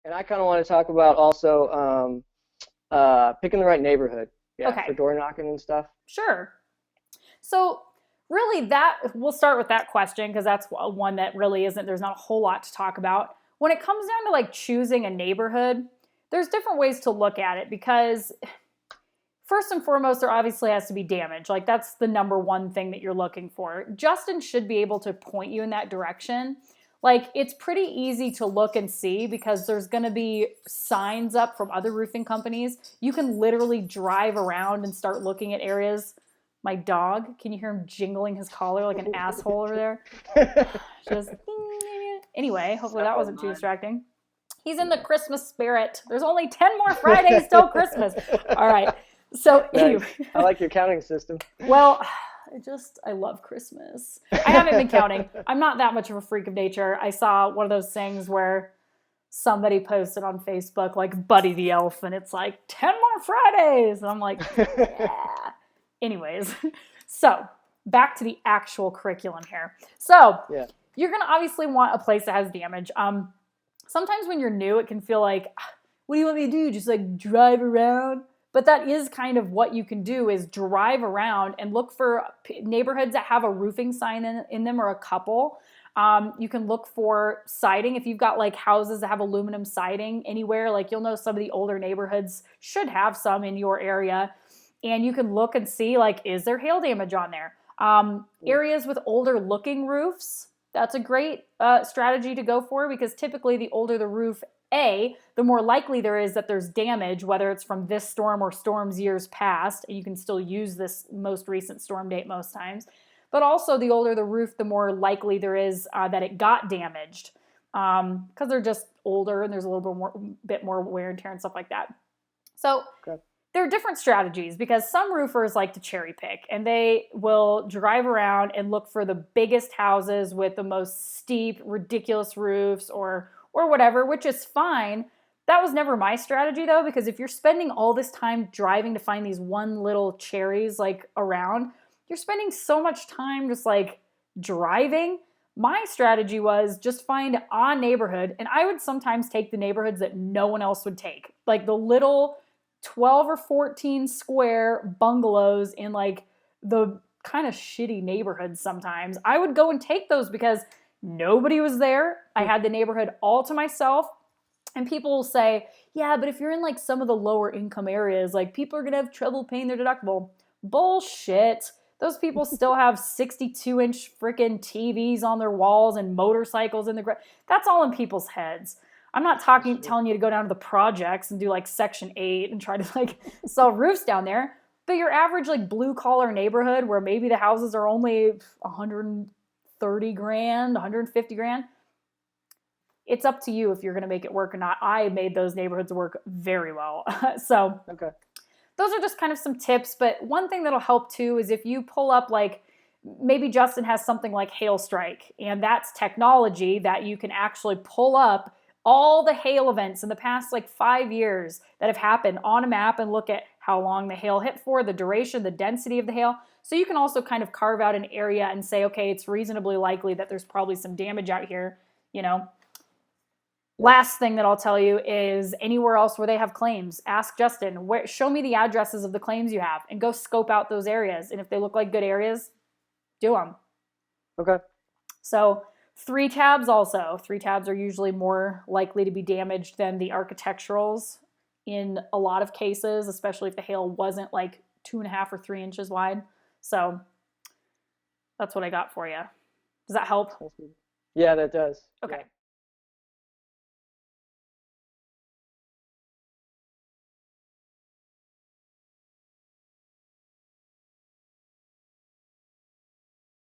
And I kind of want to talk about also picking the right neighborhood. Yeah, for Okay, door knocking and stuff. sure. So, really, that we'll start with that question because that's one that really isn't, there's not a whole lot to talk about. When it comes down to like choosing a neighborhood, there's different ways to look at it because first and foremost, there obviously has to be damage. Like that's the number one thing that you're looking for. Justin should be able to point you in that direction. Like it's pretty easy to look and see because there's going to be signs up from other roofing companies. You can literally drive around and start looking at areas. My dog, can you hear him jingling his collar like an asshole over there? Just anyway, hopefully that Never wasn't too mind. distracting. He's in the Christmas spirit. There's only 10 more Fridays till Christmas. All right. So anyway, Nice. I like your counting system. well, I love Christmas. I haven't been counting. I'm not that much of a freak of nature. I saw one of those things where somebody posted on Facebook like Buddy the Elf and it's like 10 more Fridays. And I'm like, yeah. Anyways, so back to the actual curriculum here. So Yeah. you're going to obviously want a place that has damage. Sometimes when you're new, it can feel like, what do you want me to do? Just like drive around? But that is kind of what you can do is drive around and look for neighborhoods that have a roofing sign in them or a couple. You can look for siding. If you've got like houses that have aluminum siding anywhere, like you'll know some of the older neighborhoods should have some in your area. And you can look and see like, is there hail damage on there? Areas with older looking roofs, that's a great strategy to go for because typically the older the roof, the more likely there is that there's damage, whether it's from this storm or storms years past. You can still use this most recent storm date most times. But also, the older the roof, the more likely there is that it got damaged because they're just older and there's a little bit more wear and tear and stuff like that. So, Okay. there are different strategies because some roofers like to cherry pick and they will drive around and look for the biggest houses with the most steep, ridiculous roofs or whatever, which is fine. That was never my strategy though, because if you're spending all this time driving to find these one little cherries like around, you're spending so much time just like driving. My strategy was just find a neighborhood, and I would sometimes take the neighborhoods that no one else would take, like the little 12 or 14 square bungalows in like the kind of shitty neighborhoods sometimes. I would go and take those because nobody was there. I had the neighborhood all to myself. And people will say, yeah, but if you're in like some of the lower income areas, like people are going to have trouble paying their deductible. Bullshit. Those people still have 62-inch freaking TVs on their walls and motorcycles in the ground. That's all in people's heads. I'm not telling you to go down to the projects and do like Section 8 and try to like sell roofs down there. But your average like blue collar neighborhood where maybe the houses are only 130 grand, 150 grand, it's up to you if you're going to make it work or not. I made those neighborhoods work very well. So Okay. those are just kind of some tips. But one thing that'll help too is if you pull up like maybe Justin has something like Hail Strike, and that's technology that you can actually pull up all the hail events in the past like 5 years that have happened on a map and look at how long the hail hit for, the duration, the density of the hail. So you can also kind of carve out an area and say, okay, it's reasonably likely that there's probably some damage out here, you know. Yep. Last thing that I'll tell you is anywhere else where they have claims, ask Justin, show me the addresses of the claims you have and go scope out those areas. And if they look like good areas, do them. Okay. So 3 tabs also. 3 tabs are usually more likely to be damaged than the architecturals in a lot of cases, especially if the hail wasn't like 2.5 or 3 inches wide. So that's what I got for you. Does that help? That's good. Yeah, that does. Okay. Yeah.